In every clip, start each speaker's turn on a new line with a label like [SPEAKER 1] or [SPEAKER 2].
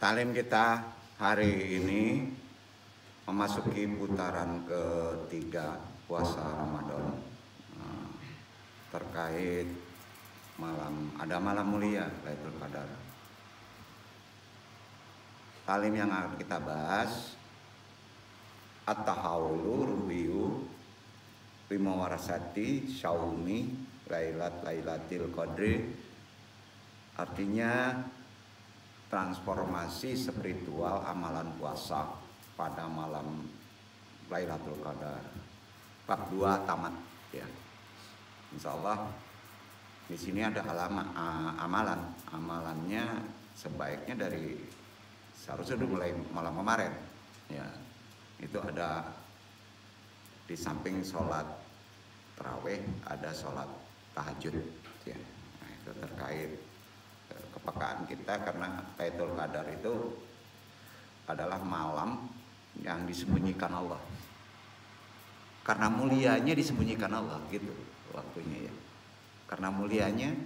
[SPEAKER 1] Talim kita hari ini memasuki putaran ketiga puasa Ramadan. Terkait ada malam mulia Lailatul Qadar. Talim yang akan kita bahas at-tahawulu rubiyu bimawarasati syaumi lailatul qadri, artinya transformasi spiritual amalan puasa pada malam Lailatul Qadar. Bab 2 tamat ya. Insyaallah di sini ada amalannya sebaiknya dari seharusnya sudah mulai malam kemarin ya. Itu ada di samping sholat tarawih ada sholat tahajud ya. Nah, itu terkait kepekaan kita karena Lailatul Qadar itu adalah malam yang disembunyikan Allah. Karena mulianya disembunyikan Allah gitu waktunya ya. Karena mulianya,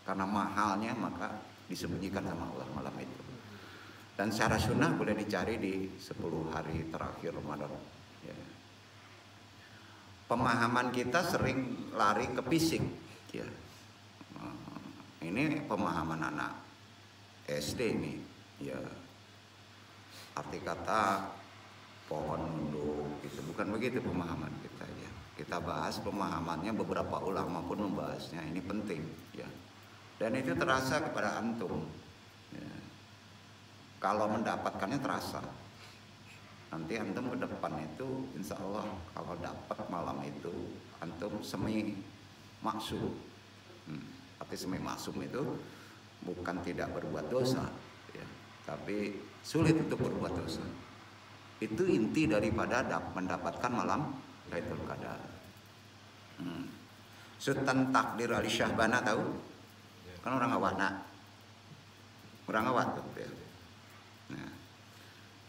[SPEAKER 1] karena mahalnya maka disembunyikan sama Allah malam itu. Dan secara sunnah boleh dicari di 10 hari terakhir Ramadan ya. Pemahaman kita sering lari ke fisik ya. Ini pemahaman anak SD ini ya, arti kata pohon nunduk gitu, bukan begitu pemahaman kita ya. Kita bahas pemahamannya, beberapa ulama pun membahasnya, ini penting ya. Dan itu terasa kepada antum ya. Kalau mendapatkannya terasa. Nanti antum ke depan itu insya Allah kalau dapat malam itu antum semi maksum. Arti semi maksum itu bukan tidak berbuat dosa ya, tapi sulit untuk berbuat dosa. Itu inti daripada mendapatkan malam Lailatul Qadar. Sultan Takdir Ali Syahbana tahu? Kan orang Awak tuh ya. Nah,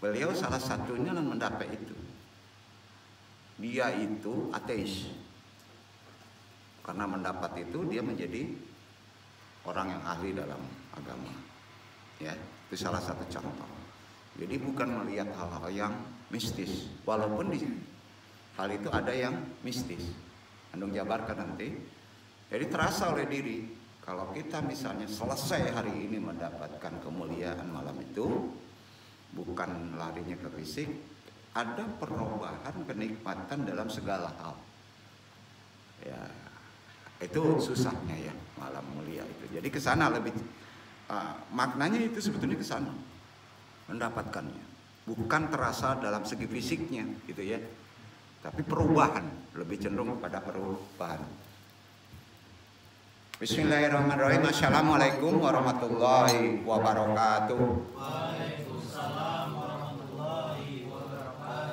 [SPEAKER 1] beliau salah satunya yang mendapat itu. Dia itu ateis. Karena mendapat itu dia menjadi orang yang ahli dalam agama ya, itu salah satu contoh. Jadi bukan melihat hal-hal yang mistis, walaupun di hal itu ada yang mistis, andung jabarkan nanti. Jadi terasa oleh diri kalau kita misalnya selesai hari ini mendapatkan kemuliaan malam itu, bukan larinya ke fisik, ada perubahan kenikmatan dalam segala hal ya. Itu susahnya ya malam mulia itu. Jadi kesana lebih maknanya itu sebetulnya kesana mendapatkannya, bukan terasa dalam segi fisiknya gitu ya, tapi perubahan, lebih cenderung kepada perubahan. Bismillahirrahmanirrahim. Assalamualaikum warahmatullahi wabarakatuh.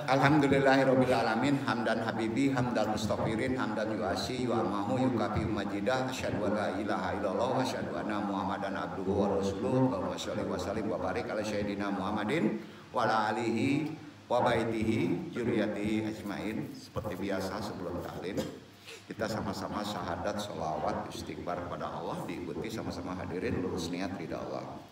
[SPEAKER 1] Alhamdulillahirabbil alamin, hamdan habibi, hamdal mustaqirin, hamdan yuasi wa amahu yukafi majidah, asyhadu an la ilaha illallah wa asyhadu anna muhammadan abduhu wa rasuluh. Allahumma sholli wa sallim wa barik ala sayyidina Muhammadin wa ala alihi wa baitihi dzurriyyatihi ajmain. Seperti biasa sebelum taklim kita sama-sama syahadat, sholawat, istighfar kepada Allah, diikuti sama-sama hadirin lurus niat ridha Allah.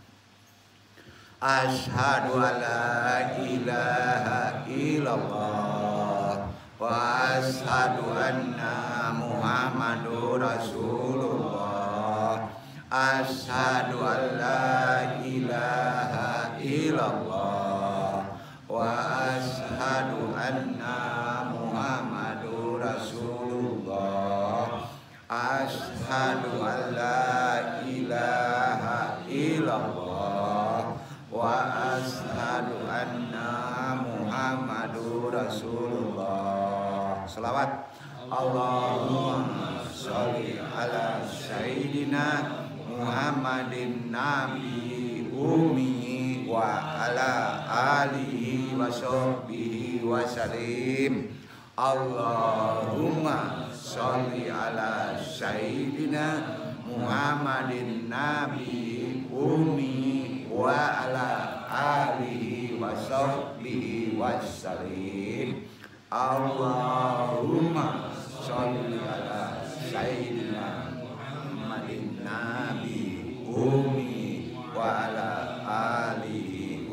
[SPEAKER 1] Asyhadu an la ilaha illallah wa asyhadu anna Muhammadur Rasulullah. Asyhadu an la ilaha illallah wa asyhadu anna Muhammadur Rasulullah. Asyhadu an la ilaha illallah wa asyhadu anna Muhammadur Rasulullah. Salawat. Allahumma sholli ala sayyidina Muhammadin nabi ummi wa ala alihi wa sahbihi wa salim. Allahumma sholli ala sayyidina Muhammadin nabi ummi wa ala alihi wa sahbihi wa salim. Allahumma sholli ala sayyidina Muhammadin nabi ummi wa ala alihi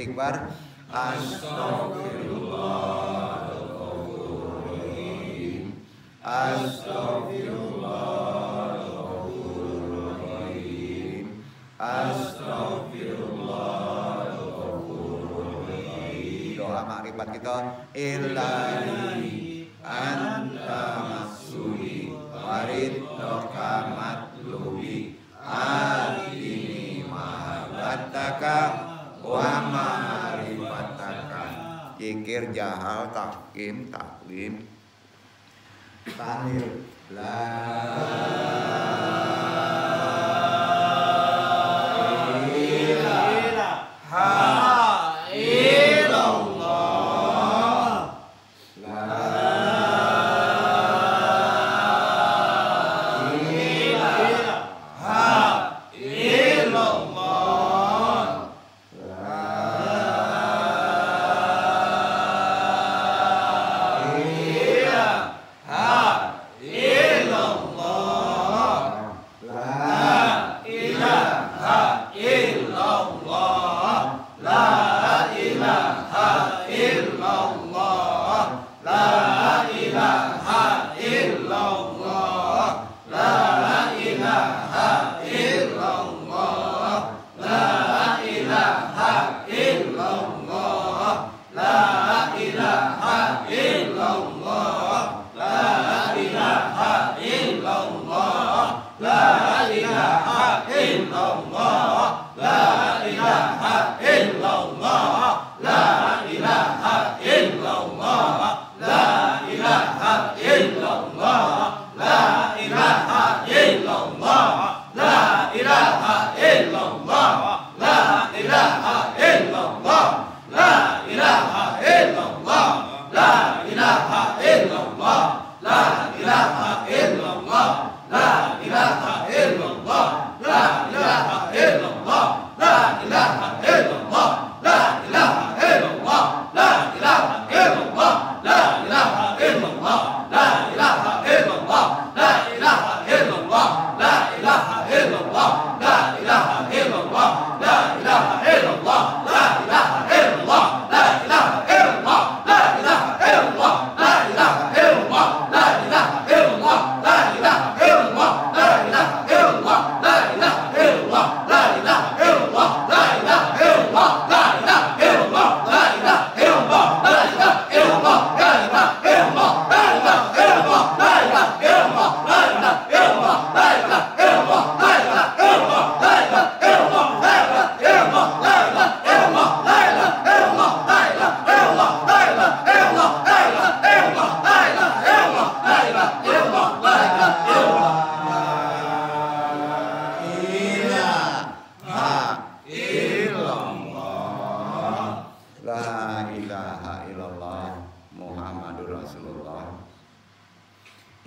[SPEAKER 1] istighfar. Astaghfirullahaladzim. Astaghfirullahaladzim. Astaghfirullahaladzim. Doa makrifat kita. Ilahi anta maksudi wariddoka matlubi atini mahabbataka wa ma'rifataka. Zikir jahal tahkim taklim tahlil la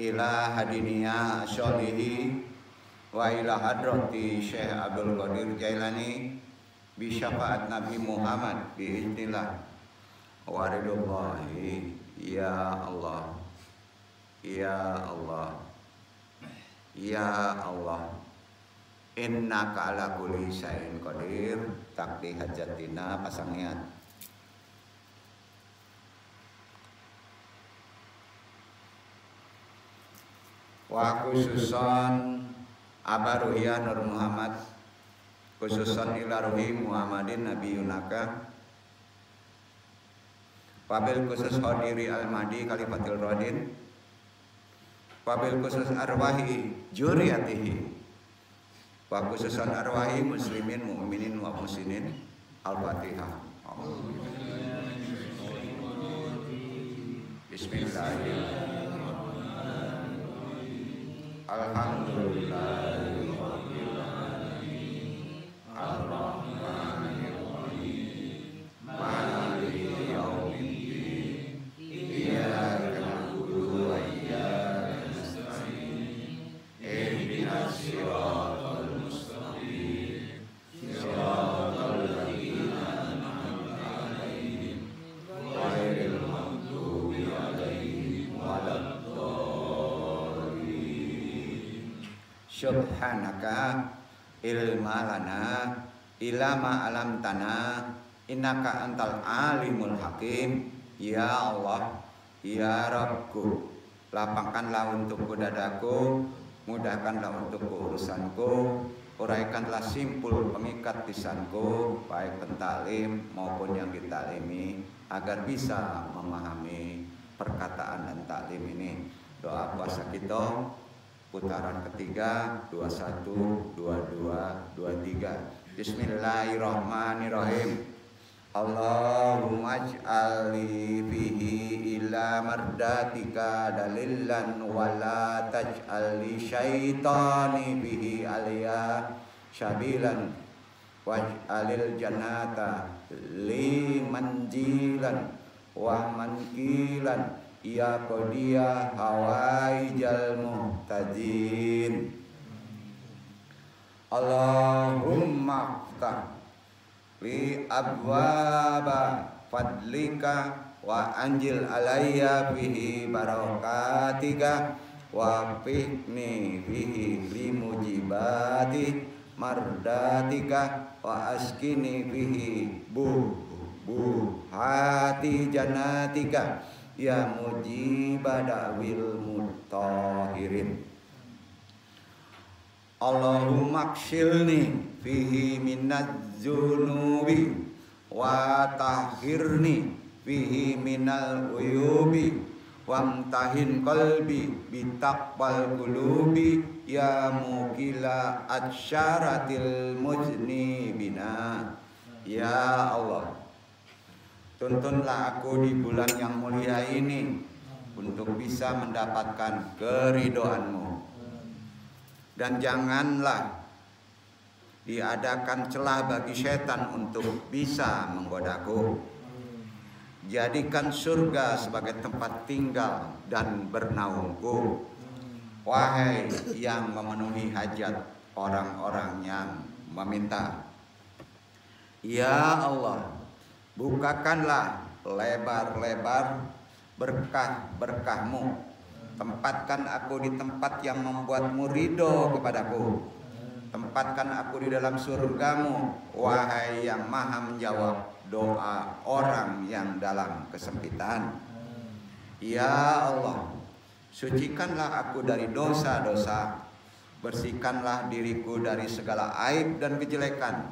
[SPEAKER 1] ila hadiniya syolihi wa ila hadrati Syekh Abdul Qadir Jailani bi syafaat Nabi Muhammad bi iznillah wa ridwallahi. Ya Allah, ya Allah, ya Allah, innaka ala kulli syai'in qadir. Takdi hajatina pasang niat. Wa khususon abaruhya Nur Muhammad, khususon ila ruhi Muhammadin Nabi Yunaka, wabil khusus Hodiri Al-Mahdi Khalifatul Radin, wabil khusus arwahi juriyatihi, wa khususon arwahi muslimin mu'minin wa muslimin. Al-Fatihah. Bismillahirrahmanirrahim. Alhamdulillahirabbil alamin. Ar-Rahmanir-Rahim. Maliki yaumiddin. Iyyaka na'budu wa iyyaka nasta'in. Ihdinas siratal mustaqim. Siratal ladzina an'amta 'alaihim ghairil maghdubi 'alaihim waladdallin. Subhanaka ilma lana illa ma 'allamtana innaka antal alimul hakim. Ya Allah, ya Rabbku, lapangkanlah untukku dadaku, mudahkanlah untukku urusanku, uraikanlah simpul pengikat lisanku, baik pentalim maupun yang ditalimi, agar bisa memahami perkataan dan taklim ini. Doa puasa kita putaran ketiga 21, 22, 23. Bismillahirrahmanirrahim. Allahumma ij'alni bihi ila mardatika dalilan wa la taj'alni syaitani bihi aliya syabilan waj'alil jannata li manjilan wa mankilan ya qadiya hawaijal muhtajin. Allahumma ftah li abwaba fadlika wa anjil alayya bihi barakatika wa fihni bihi limujibati mardatika wa askini bihi hati jannatika ya mujiba da'wil mutahirin. Allahumma kshilni fihi minaz zunubi wa tahhirni fihi minal uyubi wamtahin qalbi bitaqwal qulubi ya mukila atsyaratil mujnibina. Ya Allah, tuntunlah aku di bulan yang mulia ini untuk bisa mendapatkan keridhoan-Mu. Dan janganlah diadakan celah bagi setan untuk bisa menggodaku. Jadikan surga sebagai tempat tinggal dan bernaungku. Wahai yang memenuhi hajat orang-orang yang meminta. Ya Allah, bukakanlah lebar-lebar berkah-berkah-Mu. Tempatkan aku di tempat yang membuat-Mu ridho kepadaku. Tempatkan aku di dalam surga-Mu, wahai yang maha menjawab doa orang yang dalam kesempitan. Ya Allah, sucikanlah aku dari dosa-dosa. Bersihkanlah diriku dari segala aib dan kejelekan.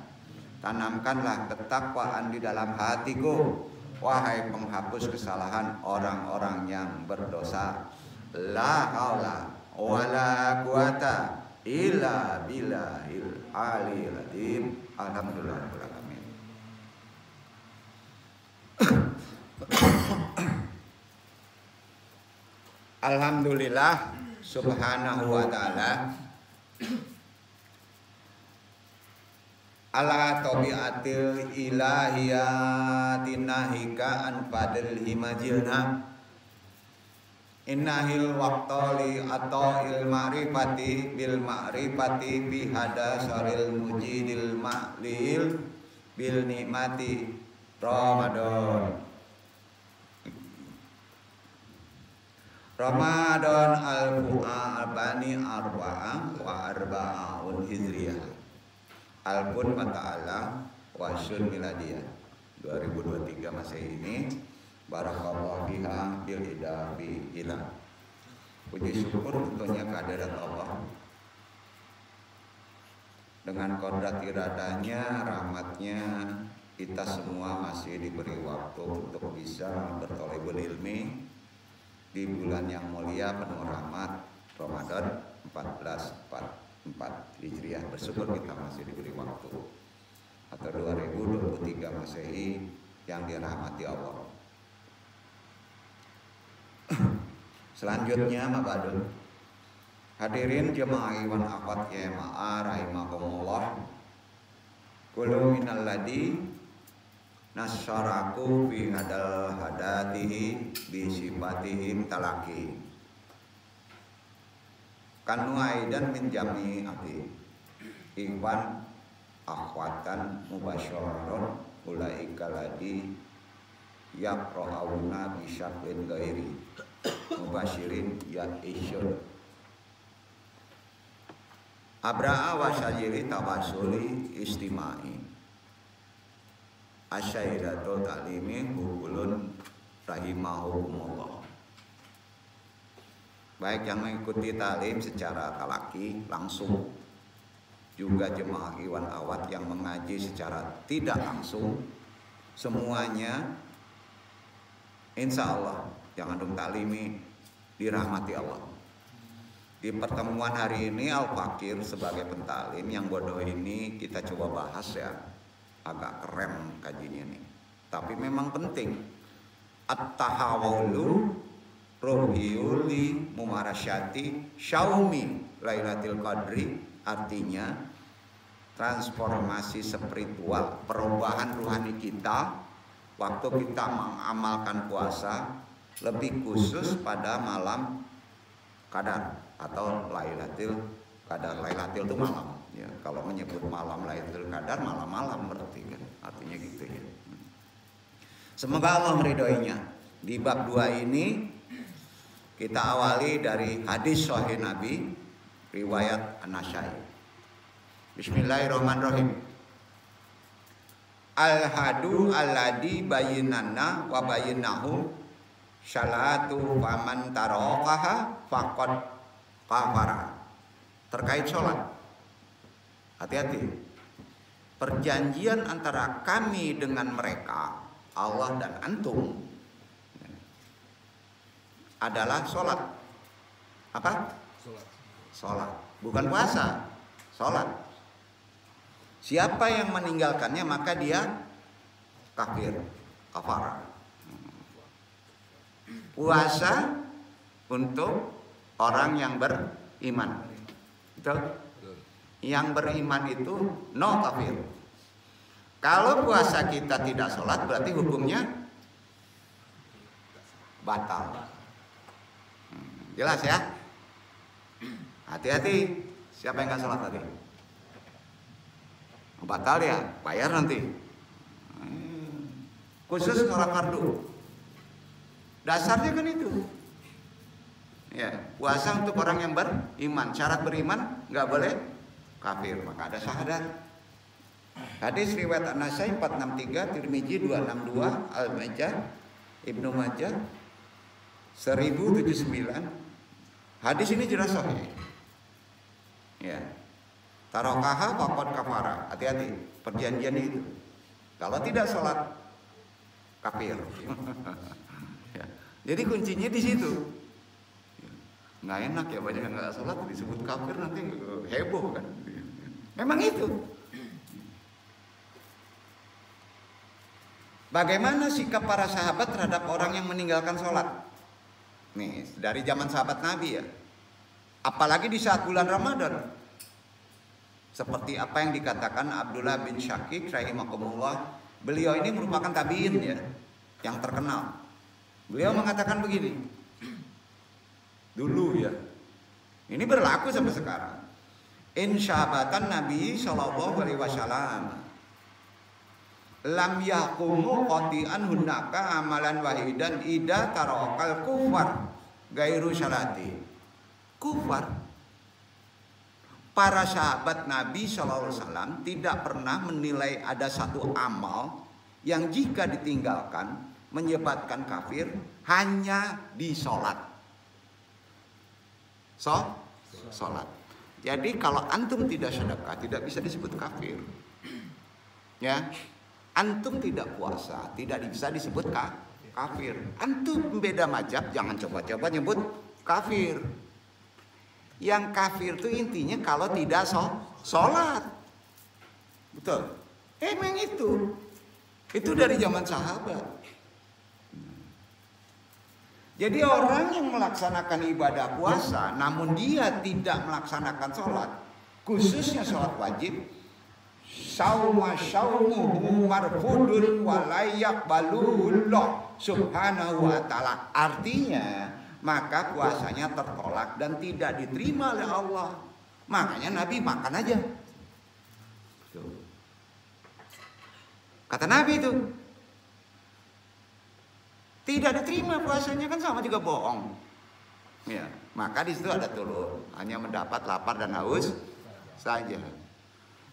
[SPEAKER 1] Tanamkanlah ketakwaan di dalam hatiku, wahai penghapus kesalahan orang-orang yang berdosa. La haula wala quwata illa billahil aliyil azim. Alhamdulillahirabbil alamin. Alhamdulillah subhanahu wa ta'ala ala tabiatil ilahiyatina hika anfadil himajilna innahil waqtali ata'il ma'rifati bil ma'rifati bihada saril mujidil ma'lil bil nikmati Ramadan. Ramadan al-Bani arba'a wa arba'un hijriyah Al-Bun Mata'ala wa Syun Miladiyah 2023 Masehi ini. Barakallahu fiha bil idafi ila. Puji syukur tentunya kehadirat Allah. Dengan kodrat iradanya, rahmatnya, kita semua masih diberi waktu untuk bisa berthalabul ilmi di bulan yang mulia penuh rahmat Ramadan 1444 Hijriah. Bersyukur kita masih diberi waktu, atau 2023 Masehi yang dirahmati Allah. Selanjutnya mabadun hadirin jemaah iwan akhwat ya ma'a rahimakumullah. Kullu minal ladhi nasyaraku fi hadal hadatihi bi sifatihim talaki kanu aidan min jami'ati iwan akhwatan mubasyararon ulaika ladhi yaqra'una bi syaklin ghairi mubasyirin ya isyun abra'a wa syajiri tawasuli istimai. Asyaidatul ta'limi hubulun rahimahukumullah. Baik yang mengikuti taklim secara talaki langsung, juga jemaah Iwan Awad yang mengaji secara tidak langsung, semuanya insya Allah yang andung taklimi dirahmati Allah. Di pertemuan hari ini Al-Fakir sebagai pentaklim yang bodoh ini kita coba bahas ya, agak keren kajinya nih. Tapi memang penting. At-tahawulu ruhiyuli mumarasyati syaumi lailatul qadri, artinya transformasi spiritual, perubahan rohani kita waktu kita mengamalkan puasa, lebih khusus pada malam qadar atau lailatul qadar. Lailatul itu malam ya. Kalau menyebut malam lailatul qadar, malam-malam berarti kan, artinya gitu ya. Semoga Allah meridhoinya. Di bab 2 ini kita awali dari hadis sahih Nabi riwayat An-Nasai. Bismillahirrahmanirrahim. Al-hadu alladhi bayyinana wa bayyinahu salatu faman tarakaha faqad kafara. Terkait sholat, hati-hati. Perjanjian antara kami dengan mereka, Allah dan antum, adalah sholat. Apa? Sholat. Bukan puasa. Sholat. Siapa yang meninggalkannya maka dia kafir, kafara. Puasa untuk orang yang beriman. Betul? Yang beriman itu no kafir. Kalau puasa kita tidak sholat berarti hukumnya batal. Jelas ya? Hati-hati. Siapa yang nggak sholat tadi? Batal ya, bayar nanti. Khusus sholat fardu. Dasarnya kan itu. Ya, puasa untuk orang yang beriman. Syarat beriman nggak boleh kafir, maka ada syahadat. Hadis riwayat An-Nasai 463, Tirmizi 262, Al-Majah, Ibnu Majah 1079. Hadis ini jelas sahih. Ya. Tarakaha faqad kafara. Hati-hati, perjanjian itu. Kalau tidak sholat kafir. Ya. Jadi kuncinya di situ. Nggak enak ya, banyak yang nggak sholat disebut kafir nanti heboh kan. Memang itu. Bagaimana sikap para sahabat terhadap orang yang meninggalkan sholat? Nih, dari zaman sahabat Nabi ya. Apalagi di saat bulan Ramadan. Seperti apa yang dikatakan Abdullah bin Syakik rahimahumullah. Beliau ini merupakan tabi'in ya, yang terkenal. Beliau mengatakan begini. Dulu ya. Ini berlaku sampai sekarang. Insyabatan Nabi sallallahu alaihi wasallam lam yaqumu qati'an hunaka amalan wahidan ida tarakal kufar gairu syalati. Kufar. Para sahabat Nabi SAW tidak pernah menilai ada satu amal yang jika ditinggalkan menyebabkan kafir hanya di sholat. Sholat. Jadi kalau antum tidak sedekah tidak bisa disebut kafir. Ya, antum tidak puasa tidak bisa disebut kafir. Antum beda mazhab jangan coba-coba nyebut kafir. Yang kafir itu intinya kalau tidak sholat. Betul. Emang itu. Itu dari zaman sahabat. Jadi orang yang melaksanakan ibadah puasa namun dia tidak melaksanakan sholat, khususnya sholat wajib, saumuhu marfudun wa la yaqbalullah subhanahu wa ta'ala. Artinya maka puasanya tertolak dan tidak diterima oleh Allah. Makanya Nabi makan aja. Kata Nabi itu tidak diterima puasanya, kan sama juga bohong. Ya, maka di situ ada turun, hanya mendapat lapar dan haus saja.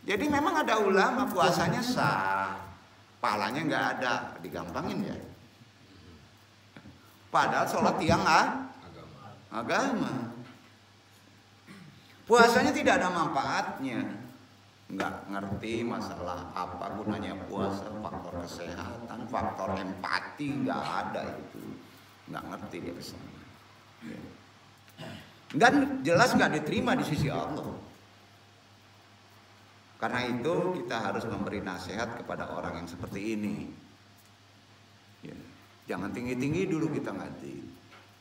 [SPEAKER 1] Jadi memang ada ulama puasanya sah, pahalanya nggak ada, digampangin ya. Padahal sholat tiang agama. Puasanya tidak ada manfaatnya, nggak ngerti masalah apa gunanya puasa, faktor kesehatan, faktor empati nggak ada itu, nggak ngerti dia kesana. Dan jelas nggak diterima di sisi Allah. Karena itu kita harus memberi nasihat kepada orang yang seperti ini. Ya. Jangan tinggi-tinggi dulu kita ngaji.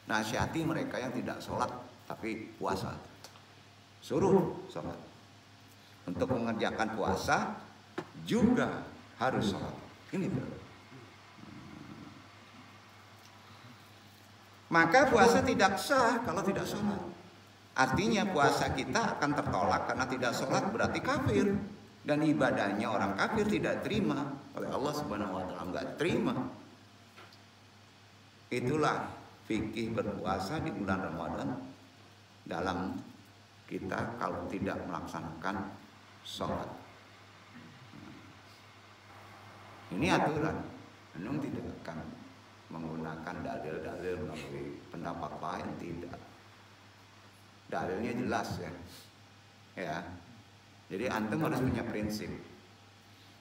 [SPEAKER 1] Nasihati mereka yang tidak sholat tapi puasa. Suruh sholat. Untuk mengerjakan puasa juga harus sholat. Ini tuh. Maka puasa tidak sah kalau tidak sholat. Artinya puasa kita akan tertolak karena tidak sholat, berarti kafir. Dan ibadahnya orang kafir tidak terima oleh Allah Subhanahu wa taala, enggak terima. Itulah fikih berpuasa di bulan Ramadan dalam kita kalau tidak melaksanakan sholat. Ini aturan. Memang tidak akan menggunakan dalil-dalil melalui pendapat lain, tidak. Dalilnya jelas ya. Ya. Jadi antum harus punya prinsip.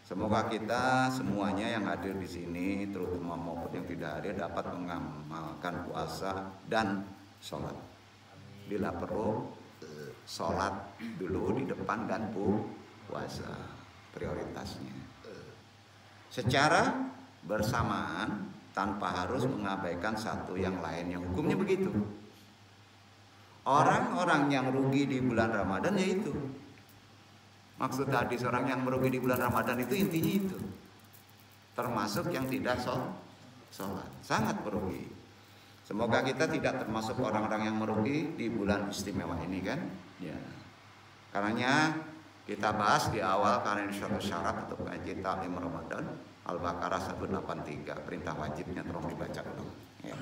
[SPEAKER 1] Semoga kita semuanya yang hadir di sini, terutama maupun yang tidak hadir, dapat mengamalkan puasa dan sholat. Bila perlu, sholat dulu di depan dan puasa, prioritasnya. Secara bersamaan tanpa harus mengabaikan satu yang lainnya. Hukumnya begitu. Orang-orang yang rugi di bulan Ramadan yaitu. Maksud hadis orang yang merugi di bulan Ramadan itu intinya itu. Termasuk yang tidak sholat. Sangat merugi. Semoga kita tidak termasuk orang-orang yang merugi di bulan istimewa ini kan. Ya. Karenanya kita bahas di awal karena ini suatu syarat untuk ngaji taklim Ramadan. Al-Baqarah 183, perintah wajibnya tolong dibaca dulu. Ya.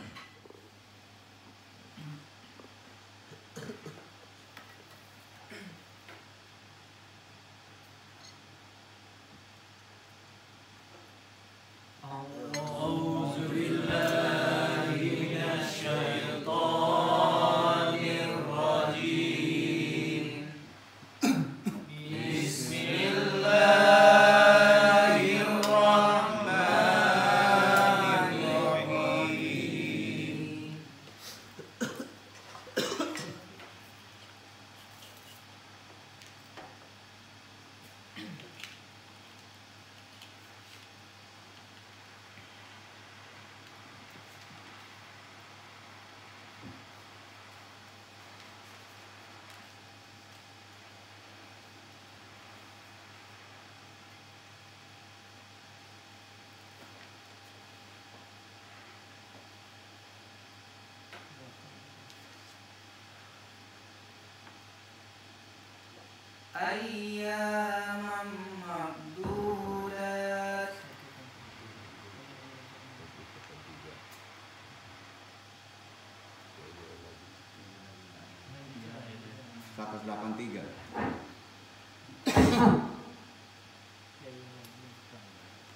[SPEAKER 2] Ayyaman ma'dudat.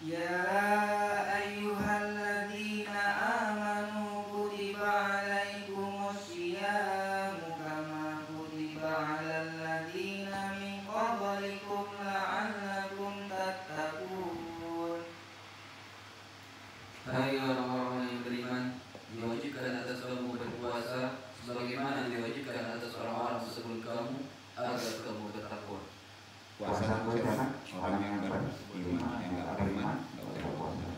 [SPEAKER 2] Ya ayyuhalladzina amanu kutiba alaikumus syiyamu kama kutiba alal ladzina min qablikum la'allakum tattaqun.
[SPEAKER 3] Hai orang-orang yang beriman, diwajibkan atas kamu berpuasa sebagaimana diwajibkan atas orang-orang sebelum kamu agar kamu bertakwa.
[SPEAKER 1] Puasa siapa? Orang yang beriman, yang nggak beriman nggak boleh puasa.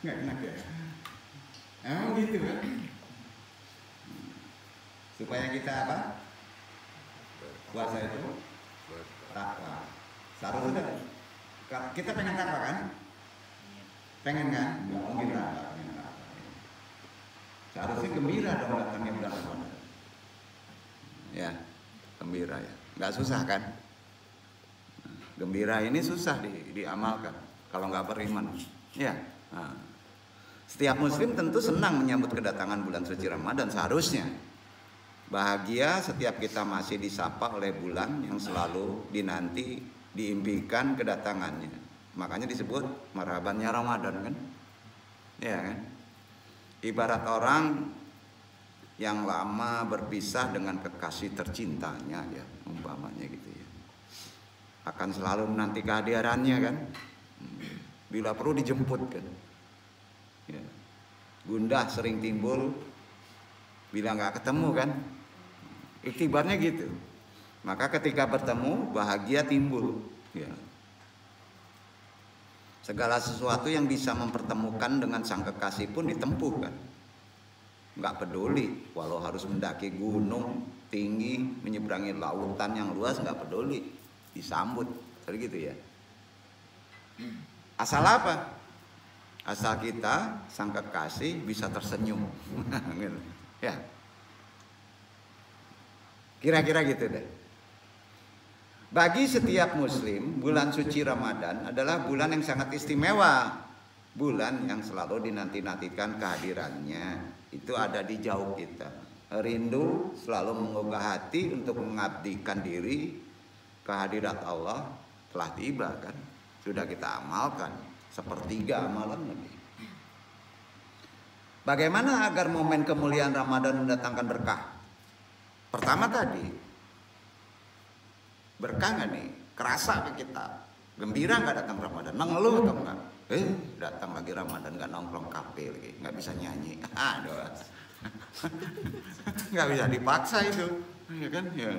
[SPEAKER 1] Nggak enak ya? Emang gitu kan? Supaya kita apa? Puasa itu takwa. Seharusnya kita pengen takwa kan? Pengen kan? Nggak mungkin takwa. Seharusnya gembira dong datangnya bulan Ramadan. Ya, gembira ya. Nggak susah kan? Gembira ini susah diamalkan kalau nggak beriman. Ya. Nah. Setiap muslim tentu senang menyambut kedatangan bulan suci Ramadan seharusnya. Bahagia setiap kita masih disapa oleh bulan yang selalu dinanti, diimpikan kedatangannya. Makanya disebut marhabannya Ramadan kan? Ya kan? Ibarat orang yang lama berpisah dengan kekasih tercintanya ya, umpamanya gitu ya. Akan selalu menanti kehadirannya kan? Bila perlu dijemput kan? Ya. Gundah sering timbul bila nggak ketemu kan? Iktibarnya gitu. Maka ketika bertemu bahagia timbul. Ya. Segala sesuatu yang bisa mempertemukan dengan sang kekasih pun ditempuh kan. Nggak peduli, walau harus mendaki gunung tinggi, menyeberangi lautan yang luas, nggak peduli, disambut, seperti gitu ya. Asal apa? Asal kita sang kekasih bisa tersenyum, gitu. Ya. Kira-kira gitu deh. Bagi setiap muslim, bulan suci Ramadan adalah bulan yang sangat istimewa. Bulan yang selalu dinanti-nantikan kehadirannya. Itu ada di jauh kita. Rindu selalu menggugah hati untuk mengabdikan diri. Kehadirat Allah telah tiba kan. Sudah kita amalkan. Sepertiga amalan lebih. Bagaimana agar momen kemuliaan Ramadan mendatangkan berkah? Pertama tadi, berkah nggak nih? Kerasa ke kita? Gembira nggak datang Ramadan? Mengeluh atau enggak? Datang lagi Ramadan nggak nongkrong kafe lagi, nggak bisa nyanyi. Aduh, nggak bisa dipaksa itu, ya kan? Ya.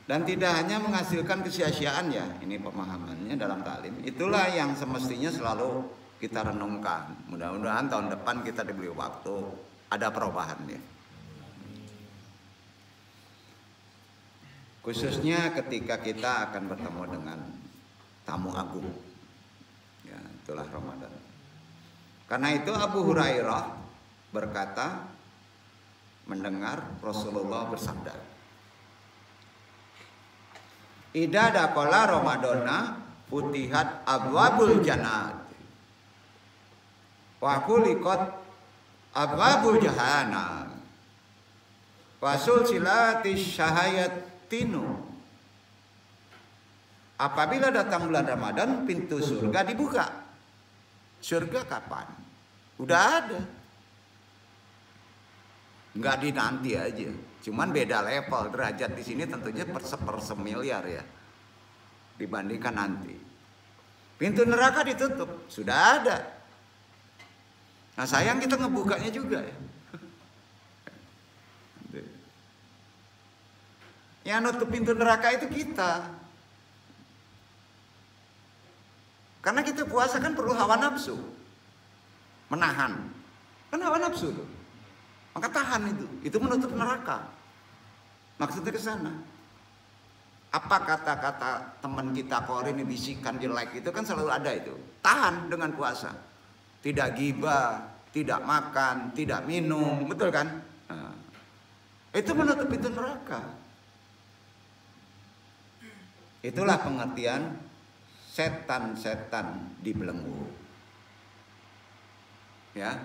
[SPEAKER 1] Dan tidak hanya menghasilkan kesia-siaan ya, ini pemahamannya dalam taklim. Itulah yang semestinya selalu kita renungkan. Mudah-mudahan tahun depan kita diberi waktu ada perubahan ya. Khususnya ketika kita akan bertemu dengan tamu agung. Ya, itulah Ramadan. Karena itu Abu Hurairah berkata mendengar Rasulullah bersabda, "Idza daqala Ramadana futihat abwabul jannah wa khuliqat abwabul jahannam wa sulsilatis syahayat tinu." Apabila datang bulan Ramadan, pintu surga dibuka. Surga kapan? Udah ada. Nggak dinanti aja. Cuman beda level derajat di sini tentunya sepersemiliar ya. Dibandingkan nanti. Pintu neraka ditutup, sudah ada. Nah sayang kita ngebukanya juga ya. Yang nutup pintu neraka itu kita. Karena kita puasa kan perlu hawa nafsu. Menahan. Kan hawa nafsu tuh. Maka tahan itu. Itu menutup neraka. Maksudnya ke sana. Apa kata-kata teman kita kalau ini bisikan di like itu kan selalu ada itu. Tahan dengan puasa. Tidak ghibah, tidak makan, tidak minum. Betul kan? Nah, itu menutup pintu neraka. Itulah pengertian setan-setan dibelenggu. Ya.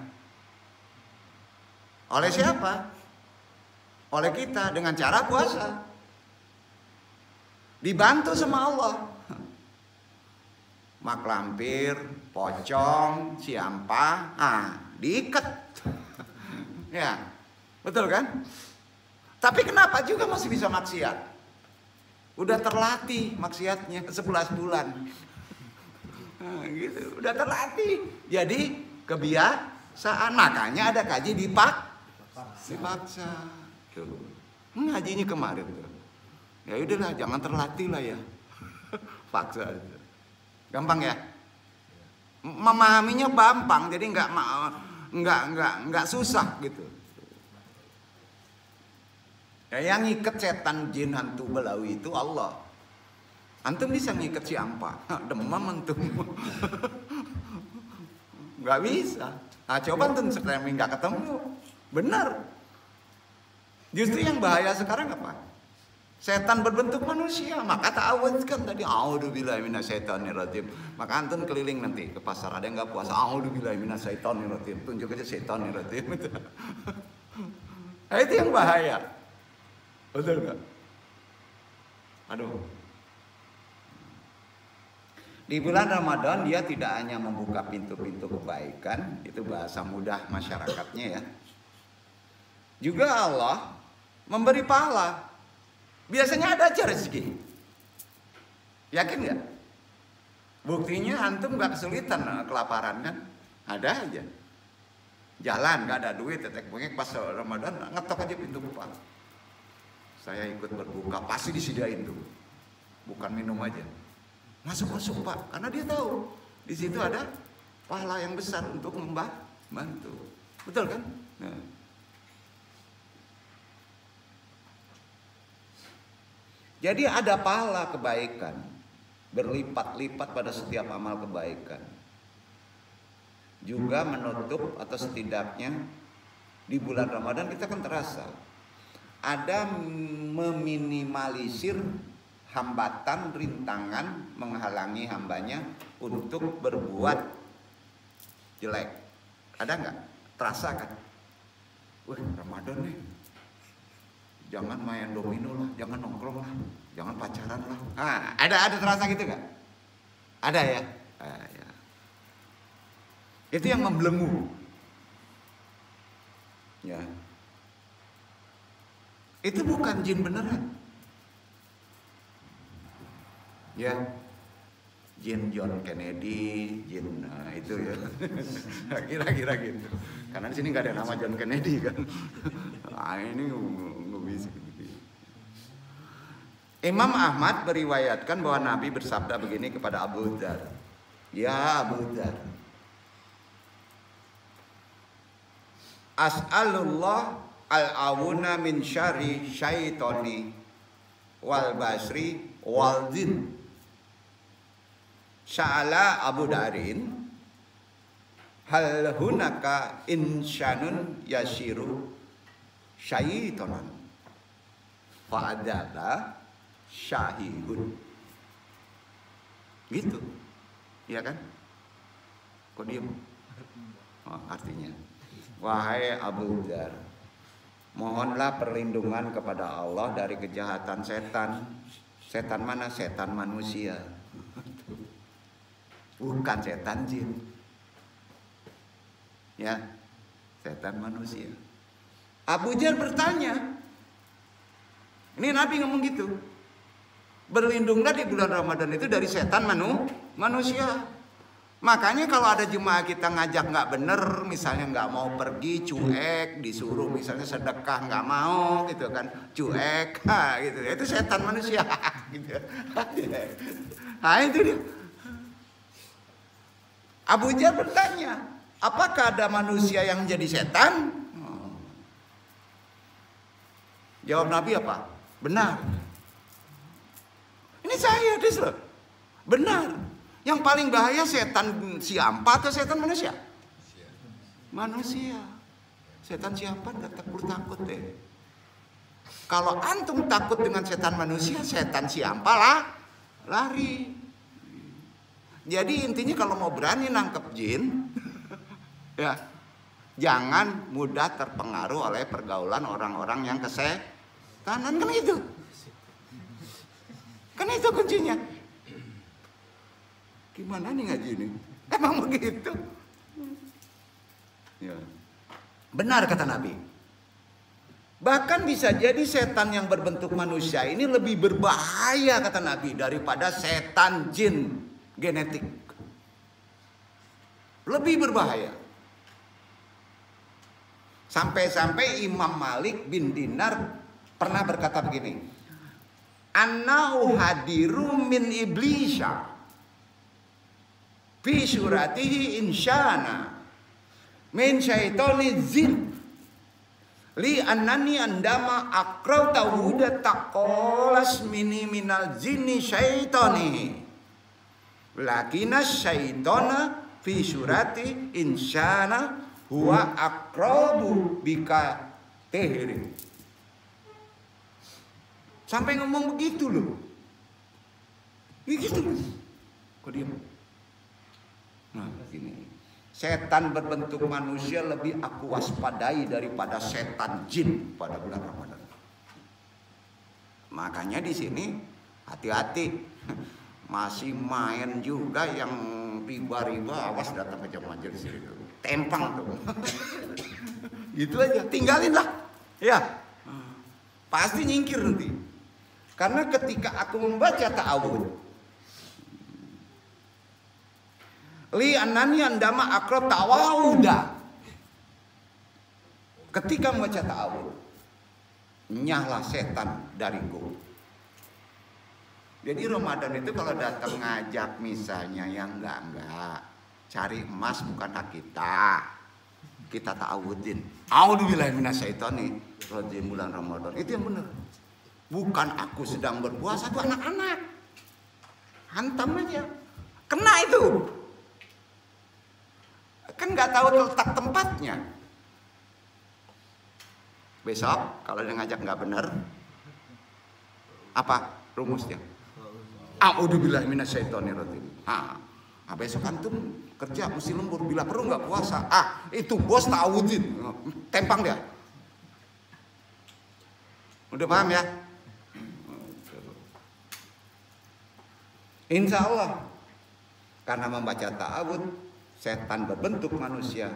[SPEAKER 1] Oleh siapa? Oleh kita dengan cara puasa. Dibantu sama Allah. Mak lampir, pocong, siampa, diikat. Ya. Betul kan? Tapi kenapa juga masih bisa maksiat? Udah terlatih maksiatnya 11 bulan. Nah, gitu, udah terlatih. Jadi kebiasaan, makanya ada kaji dipaksa. Tuh. Ngajinya kemarin tuh. Ya udahlah, jangan terlatih lah ya. Paksa aja. Gampang ya? Memahaminya gampang, jadi nggak susah gitu. Ya, yang ngikat setan, jin, hantu, belawi itu Allah. Antum bisa ngikat siapa? Demam antum. Nggak bisa. Nah coba antum sekarang nggak ketemu. Benar. Justru yang bahaya sekarang apa? Setan berbentuk manusia. Maka ta'awudz kan tadi. A'udzubillahi minasyaitonirrajim. Maka antum keliling nanti ke pasar, ada yang nggak puasa. A'udzubillahi minasyaitonirrajim. Tunjuk aja syaitonirrajim. Nah, itu yang bahaya. Betul nggak? Aduh. Di bulan Ramadan dia tidak hanya membuka pintu-pintu kebaikan, itu bahasa mudah masyarakatnya ya. Juga Allah memberi pahala. Biasanya ada aja rezeki. Yakin nggak? Buktinya antum nggak kesulitan kelaparan kan? Ada aja. Jalan nggak ada duit, tetek bengek pas Ramadan ngetok aja pintu buka. Saya ikut berbuka, pasti disediain tuh. Bukan minum aja. Masuk Pak, karena dia tahu di situ ada pahala yang besar untuk membantu. Betul kan? Nah. Jadi ada pahala kebaikan berlipat-lipat pada setiap amal kebaikan. Juga menutup atau setidaknya di bulan Ramadan kita kan terasa ada meminimalisir hambatan, rintangan menghalangi hambanya untuk berbuat jelek. Ada nggak? Terasa kan? Wah, Ramadan nih, jangan main domino lah, jangan nongkrong lah, jangan pacaran lah. Ada terasa gitu nggak? Ada ya? Ya. Itu yang membelenggu. Ya. Itu bukan jin beneran. Ya, jin John Kennedy, jin itu ya, kira-kira gitu. Karena di sini nggak ada nama John Kennedy kan. Ini nggak bisa gitu. Imam Ahmad meriwayatkan bahwa Nabi bersabda begini kepada Abu Dzar. Ya Abu Dzar, as'alullah al-awuna min syarri syaitoni wal basri wal jin. Sa'ala Abu Darin, hal hunaka insanun yasiru syaitonan fa'adaba syahihun. Gitu, iya kan? Kok diem? Artinya, wahai Abu Dzar, mohonlah perlindungan kepada Allah dari kejahatan setan. Setan mana? Setan manusia. Bukan setan jin. Ya, setan manusia. Abu Dzar bertanya. Ini Nabi ngomong gitu. Berlindunglah di bulan Ramadan itu dari setan manusia. Makanya kalau ada jemaah kita ngajak nggak bener, misalnya nggak mau pergi, cuek, disuruh misalnya sedekah nggak mau, gitu kan, cuek, gitu. Itu setan manusia, gitu. Nah itu dia. Abu Dzar bertanya, apakah ada manusia yang jadi setan? Jawab Nabi apa? Benar. Ini saya, loh. Benar. Yang paling bahaya setan siampa atau setan manusia? Manusia. Setan siampa nggak takut deh. Kalau antum takut dengan setan manusia, setan siampa lah lari. Jadi intinya kalau mau berani nangkep jin, ya jangan mudah terpengaruh oleh pergaulan orang-orang yang kesetanan, kan itu. Kan itu kuncinya. Gimana nih ngaji ini? Emang begitu? Ya. Benar kata Nabi. Bahkan bisa jadi setan yang berbentuk manusia ini lebih berbahaya kata Nabi daripada setan jin genetik. Lebih berbahaya. Sampai-sampai Imam Malik bin Dinar pernah berkata begini. Annau hadiru min iblisya fi suratihi insyana min syaitani zin li annani andama akrau tawuda taqolas mini minal zini syaitani lakinas syaitana fi surati insyana huwa akrabu bika tehri. Sampai ngomong begitu loh. Begitu. Kok diam? Nah, gini. Setan berbentuk manusia lebih aku waspadai daripada setan jin pada bulan Ramadan. Makanya di sini hati-hati. masih main juga yang riba-riba, awas datang ke jam majelis itu. Tempang tuh. Gitu aja, tinggalin lah. Ya. Pasti nyingkir nanti. Karena ketika aku membaca ta'awud, li anani andama akro tawauda. Ketika membaca ta'awud, nyahlah setan dariku. Jadi Ramadan itu kalau datang ngajak misalnya yang enggak, cari emas bukan hak kita ta'awudin. A'udzubillahi minasyaitonir rajim bulan Ramadan. Itu yang benar. Bukan aku sedang berpuasa, tuh anak-anak. Hantam aja. Kena itu. Kan nggak tahu letak tempatnya. Besok kalau dia ngajak nggak benar, apa rumusnya? A'udzubillahi minasyaitonir rajim. Besok antum kerja mesti lembur, bila perlu nggak puasa. Itu bos ta'awudin, tempang dia. Udah paham ya? Insya Allah, karena membaca ta'awud, setan berbentuk manusia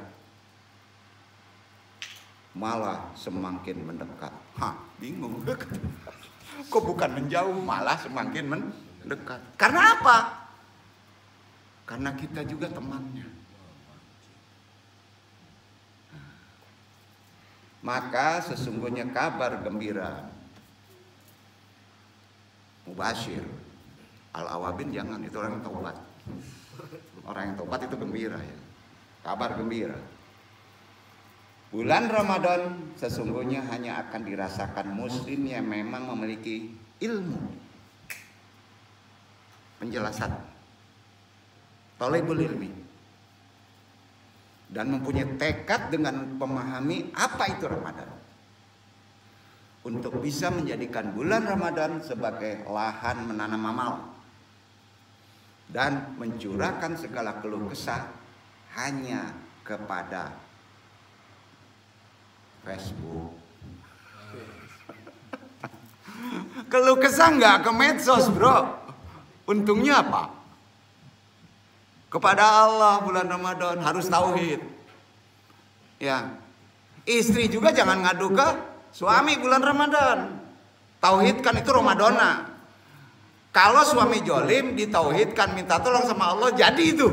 [SPEAKER 1] malah semakin mendekat. Bingung. Kok bukan menjauh, malah semakin mendekat. Karena apa? Karena kita juga temannya. Maka sesungguhnya kabar gembira Mubasyir Al-Awabin jangan, itu orang yang taubat. Orang yang taubat itu gembira ya. Kabar gembira. Bulan Ramadan sesungguhnya hanya akan dirasakan muslim yang memang memiliki ilmu, penjelasan, talibul ilmi, dan mempunyai tekad dengan memahami apa itu Ramadan, untuk bisa menjadikan bulan Ramadan sebagai lahan menanam amal dan mencurahkan segala keluh kesah hanya kepada Facebook. Keluh kesah nggak ke medsos, bro. Untungnya apa? Kepada Allah bulan Ramadan harus tauhid. Ya, istri juga jangan ngadu ke suami bulan Ramadan. Tauhidkan itu Ramadana. Kalau suami jolim ditauhidkan, minta tolong sama Allah, jadi itu.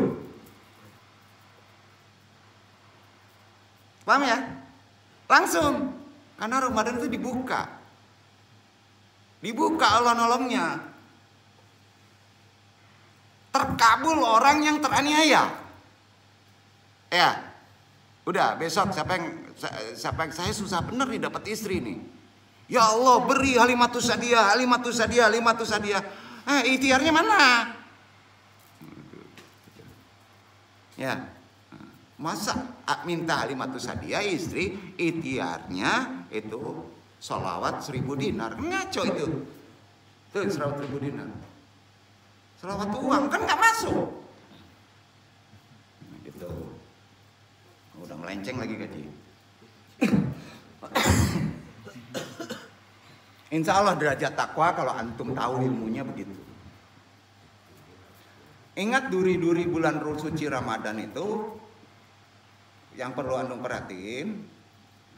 [SPEAKER 1] Paham ya? Langsung. Karena Ramadan itu dibuka. Dibuka Allah nolongnya. Terkabul orang yang teraniaya. Ya. Udah, besok siapa yang saya susah bener nih dapat istri nih. Ya Allah, beri halimatus sadiah, halimatus sadiah, halimatus sadiah. Ikhtiarnya mana? Ya. Masa minta halimatus sadiah istri, ikhtiarnya itu sholawat 1000 dinar. Ngaco itu. Tuh 100.000 dinar. Sholawat uang kan nggak masuk. Gitu. Udah melenceng lagi gaji. Insya Allah derajat takwa kalau antum tahu ilmunya begitu. Ingat duri-duri bulan suci Ramadan itu yang perlu antum perhatiin,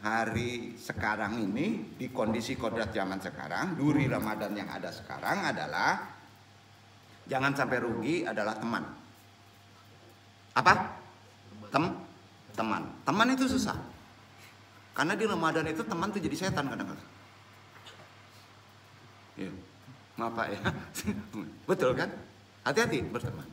[SPEAKER 1] hari sekarang ini di kondisi kodrat zaman sekarang, duri Ramadan yang ada sekarang adalah jangan sampai rugi adalah teman. Apa? Teman. Teman itu susah. Karena di Ramadan itu teman tuh jadi setan kadang-kadang. Ya. Maaf Pak ya. Betul kan? Hati-hati berteman.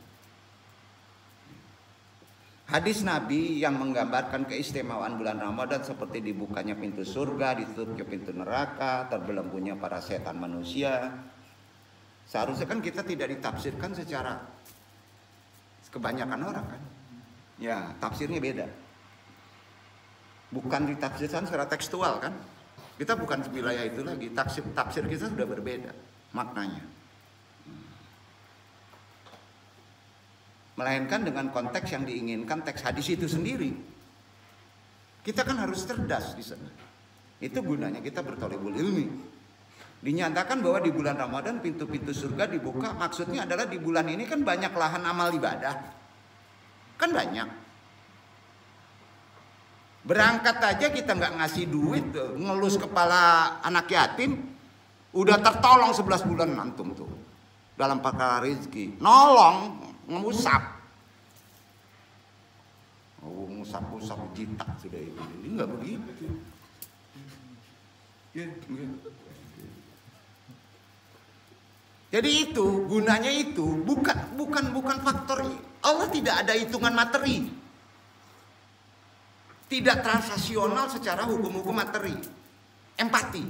[SPEAKER 1] Hadis Nabi yang menggambarkan keistimewaan bulan Ramadan seperti dibukanya pintu surga, ditutupnya pintu neraka, terbelenggunya para setan manusia. Seharusnya kan kita tidak ditafsirkan secara kebanyakan orang kan. Ya, tafsirnya beda. Bukan ditafsirkan secara tekstual kan. Kita bukan wilayah itu lagi. Tafsir kita sudah berbeda maknanya. Melainkan dengan konteks yang diinginkan teks hadis itu sendiri. Kita kan harus cerdas di sana. Itu gunanya kita berthalibul ilmi. Dinyatakan bahwa di bulan Ramadan pintu-pintu surga dibuka. Maksudnya adalah di bulan ini kan banyak lahan amal ibadah. Kan banyak. Berangkat aja kita nggak ngasih duit, ngelus kepala anak yatim, udah tertolong 11 bulan antum tuh. Dalam perkara rezeki. Nolong, ngusap. Oh, ngusap-ngusap jitak sudah itu. Ini nggak begitu. Ya, enggak. Jadi itu gunanya itu bukan faktor. Allah tidak ada hitungan materi. Tidak transaksional secara hukum-hukum materi. Empati.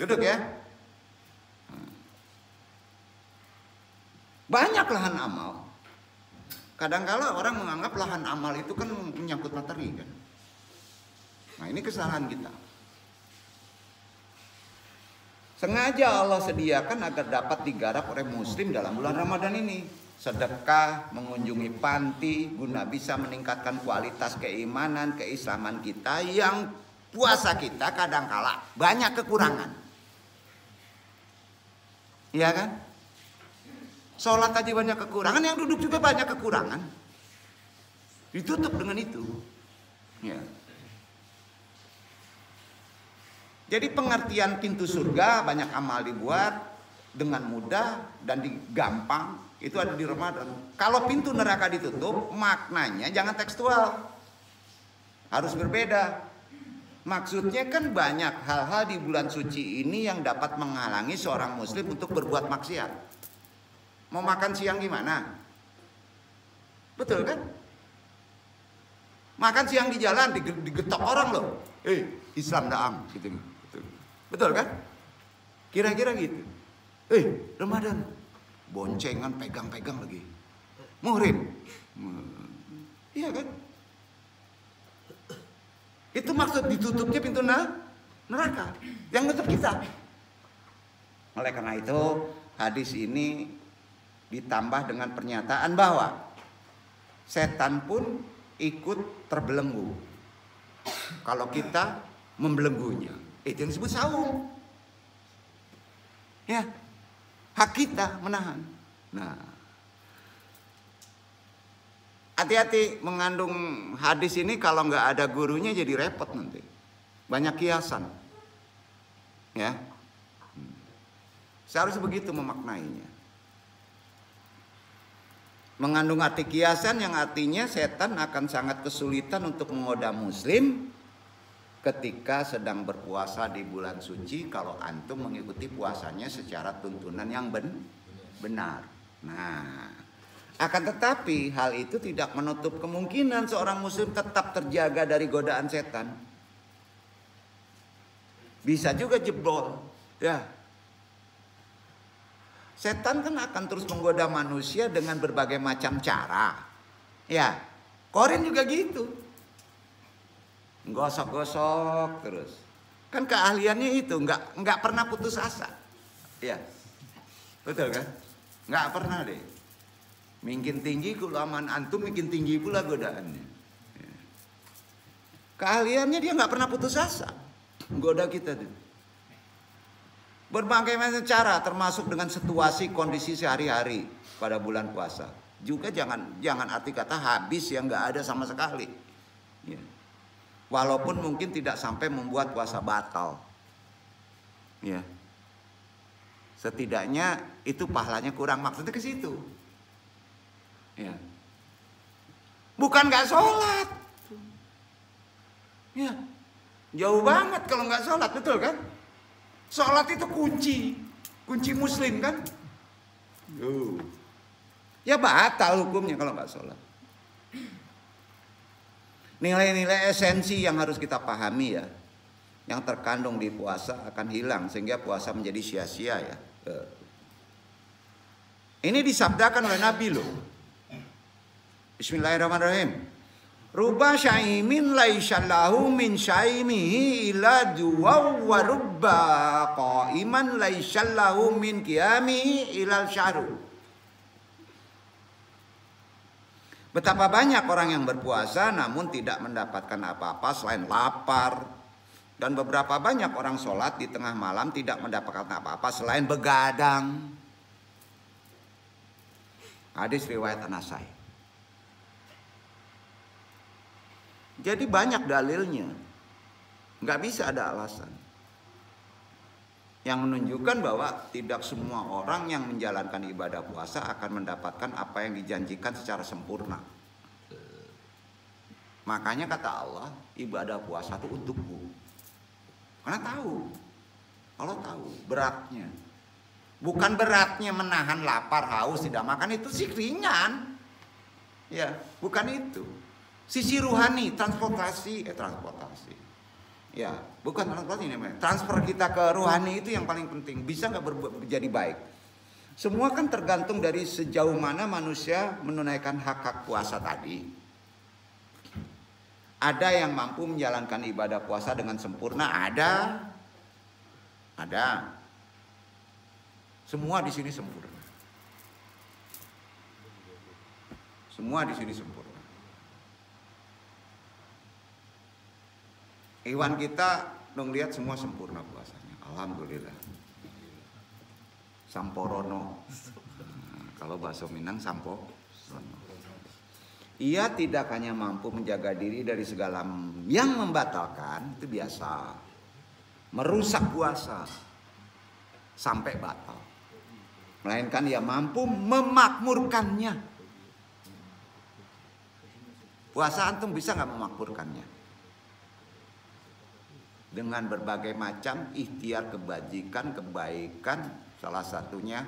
[SPEAKER 1] Duduk ya. Banyak lahan amal. Kadang-kala orang menganggap lahan amal itu kan menyangkut materi kan. Nah, ini kesalahan kita. Sengaja Allah sediakan agar dapat digarap oleh muslim dalam bulan Ramadan ini. Sedekah, mengunjungi panti, guna bisa meningkatkan kualitas keimanan, keislaman kita yang puasa kita kadangkala banyak kekurangan. Iya kan? Sholat aja banyak kekurangan, yang duduk juga banyak kekurangan. Ditutup dengan itu. Ya. Jadi pengertian pintu surga banyak amal dibuat dengan mudah dan gampang itu ada di Ramadan. Kalau pintu neraka ditutup, maknanya jangan tekstual. Harus berbeda. Maksudnya kan banyak hal-hal di bulan suci ini yang dapat menghalangi seorang muslim untuk berbuat maksiat. Mau makan siang gimana? Betul kan? Makan siang di jalan digetok orang loh. Islam daang gitu. Betul kan? Kira-kira gitu. Ramadan boncengan pegang-pegang lagi. Muhrim. Iya kan? Itu maksud ditutupnya pintu neraka yang nutup kita. Oleh karena itu hadis ini ditambah dengan pernyataan bahwa setan pun ikut terbelenggu kalau kita membelenggunya. Itu yang disebut saum. Ya, hak kita menahan. Nah, hati-hati mengandung hadis ini, kalau nggak ada gurunya jadi repot nanti. Banyak kiasan. Ya, seharusnya begitu memaknainya. Mengandung arti kiasan yang artinya setan akan sangat kesulitan untuk menggoda muslim ketika sedang berpuasa di bulan suci kalau antum mengikuti puasanya secara tuntunan yang benar. Nah, akan tetapi hal itu tidak menutup kemungkinan seorang muslim tetap terjaga dari godaan setan. Bisa juga jebol, ya. Setan kan akan terus menggoda manusia dengan berbagai macam cara. Ya, Korin juga gitu. Gosok-gosok terus. Kan keahliannya itu nggak pernah putus asa. Ya. Betul kan? Nggak pernah deh. Makin tinggi kulaman antum, makin tinggi pula godaannya. Ya. Keahliannya dia nggak pernah putus asa. Goda kita tuh. Berbagai macam cara, termasuk dengan situasi kondisi sehari-hari pada bulan puasa. Juga jangan arti kata habis yang nggak ada sama sekali. Ya. Walaupun mungkin tidak sampai membuat puasa batal. Ya. Setidaknya itu pahalanya kurang, maksudnya ke situ. Ya. Bukan nggak sholat. Ya. Jauh banget kalau nggak sholat, betul kan? Sholat itu kunci muslim kan? Ya batal hukumnya kalau nggak sholat. Nilai-nilai esensi yang harus kita pahami ya, yang terkandung di puasa akan hilang sehingga puasa menjadi sia-sia ya. Ini disabdakan oleh Nabi loh. Bismillahirrahmanirrahim. Ruba syaimin laisyallahu min syaimihi ila duwaw wa rubba qaiman laisyallahu min qiyamihi ilal syahru. Betapa banyak orang yang berpuasa namun tidak mendapatkan apa-apa selain lapar, Dan beberapa banyak orang sholat di tengah malam tidak mendapatkan apa-apa selain begadang. Hadis riwayat An-Nasai. Jadi banyak dalilnya. Nggak bisa ada alasan. Yang menunjukkan bahwa tidak semua orang yang menjalankan ibadah puasa akan mendapatkan apa yang dijanjikan secara sempurna. Makanya kata Allah, ibadah puasa itu untukku. Karena tahu, Allah tahu beratnya. Bukan beratnya menahan lapar, haus, tidak makan, itu sih ringan. Ya, bukan itu. Sisi ruhani, transportasi. Ya, bukan transportasi namanya. Transfer kita ke ruhani itu yang paling penting. Bisa nggak menjadi baik? Semua kan tergantung dari sejauh mana manusia menunaikan hak-hak puasa tadi. Ada yang mampu menjalankan ibadah puasa dengan sempurna, ada. Semua di sini sempurna. Semua di sini sempurna. Iwan kita dong lihat semua sempurna puasanya. Alhamdulillah. Samporono. Kalau bahasa Minang samporono. Ia tidak hanya mampu menjaga diri dari segala yang membatalkan, itu biasa. Merusak puasa sampai batal. Melainkan ia mampu memakmurkannya. Puasa antum bisa nggak memakmurkannya? Dengan berbagai macam ikhtiar kebajikan, kebaikan, salah satunya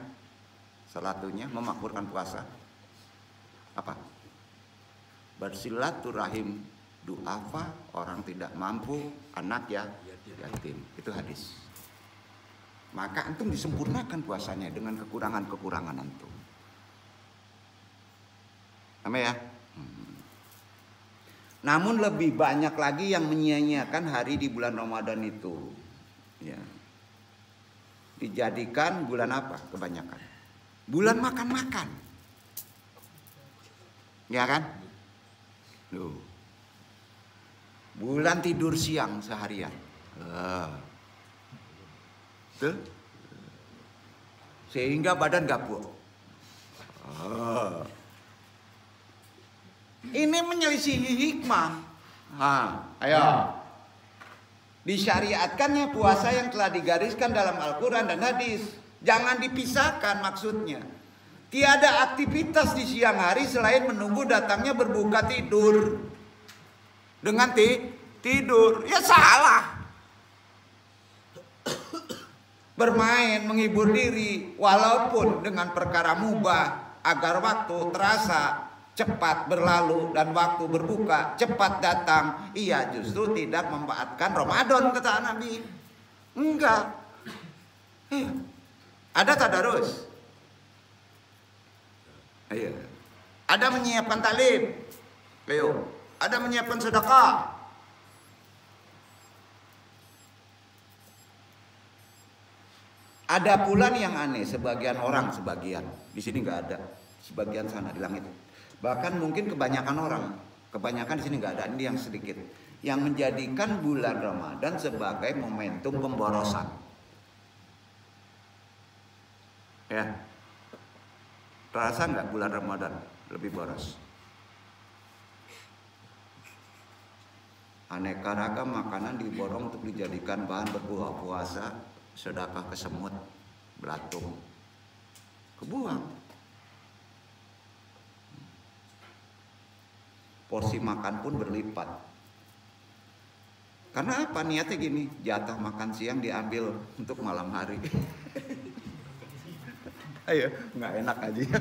[SPEAKER 1] memakmurkan puasa. Apa? Bersilaturahim, duafa, orang tidak mampu, anak ya yatim. Itu hadis. Maka antum disempurnakan puasanya dengan kekurangan-kekurangan antum. Amin ya? Namun lebih banyak lagi yang menyia-nyiakan hari di bulan Ramadan itu. Ya. Dijadikan bulan apa? Kebanyakan. Bulan makan-makan. Ya kan? Duh. Bulan tidur siang seharian. Tuh. Sehingga badan gabuk. Ini menyelisihi hikmah. Ayo. Disyariatkannya puasa yang telah digariskan dalam Al-Quran dan hadis. Jangan dipisahkan maksudnya. Tiada aktivitas di siang hari selain menunggu datangnya berbuka tidur. Dengan tidur, ya salah. Bermain, menghibur diri, walaupun dengan perkara mubah, agar waktu terasa cepat berlalu dan waktu berbuka cepat datang. Ia justru tidak memanfaatkan Ramadan, kata Nabi. Enggak. Ada tadarus. Ayo. Ada menyiapkan talim. Ayo. Ada menyiapkan sedekah. Ada pula yang aneh, sebagian di sini nggak ada, sebagian sana di langit. Bahkan mungkin kebanyakan di sini nggak ada, ini yang sedikit, yang menjadikan bulan Ramadan sebagai momentum pemborosan. Ya. Terasa nggak bulan Ramadan lebih boros? Aneka ragam makanan diborong untuk dijadikan bahan berbuka puasa, sedekah ke semut, belatung, kebuang. Porsi makan pun berlipat. Karena apa? Niatnya gini, jatah makan siang diambil untuk malam hari. Ayo, nggak enak aja.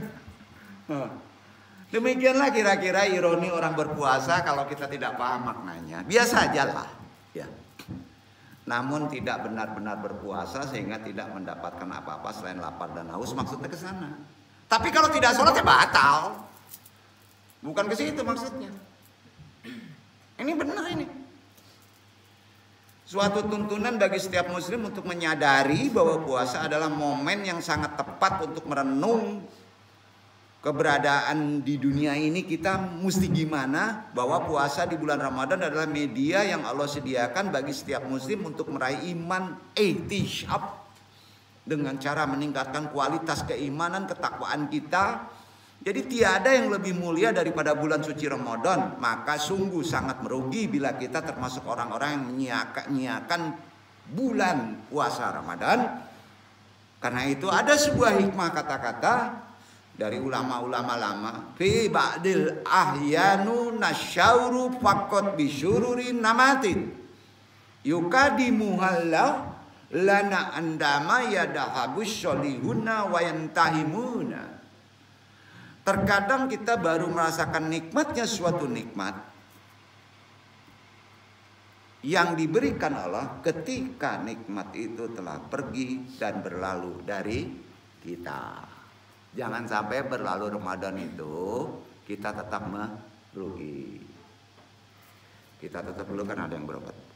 [SPEAKER 1] Demikianlah kira-kira ironi orang berpuasa kalau kita tidak paham maknanya. Biasa aja lah. Ya. Namun tidak benar-benar berpuasa sehingga tidak mendapatkan apa-apa selain lapar dan haus, maksudnya ke sana. Tapi kalau tidak sholat ya batal. Bukan ke situ maksudnya. Ini benar ini. Suatu tuntunan bagi setiap muslim untuk menyadari bahwa puasa adalah momen yang sangat tepat untuk merenung keberadaan di dunia ini kita mesti gimana, bahwa puasa di bulan Ramadan adalah media yang Allah sediakan bagi setiap muslim untuk meraih iman ihtisyab, dengan cara meningkatkan kualitas keimanan, ketakwaan kita. Jadi tiada yang lebih mulia daripada bulan suci Ramadan. Maka sungguh sangat merugi bila kita termasuk orang-orang yang menyiakan bulan puasa Ramadan. Karena itu ada sebuah hikmah kata-kata dari ulama-ulama lama, fi ba'dil ahyanu nasyauru faqat bisyururi namatin yukadimuhallah lana andama yadahabus sholihuna wa yantahimuna. Terkadang kita baru merasakan nikmatnya suatu nikmat yang diberikan Allah ketika nikmat itu telah pergi dan berlalu dari kita. Jangan sampai berlalu Ramadan itu kita tetap merugi. Kita tetap perlu, kan ada yang berobat.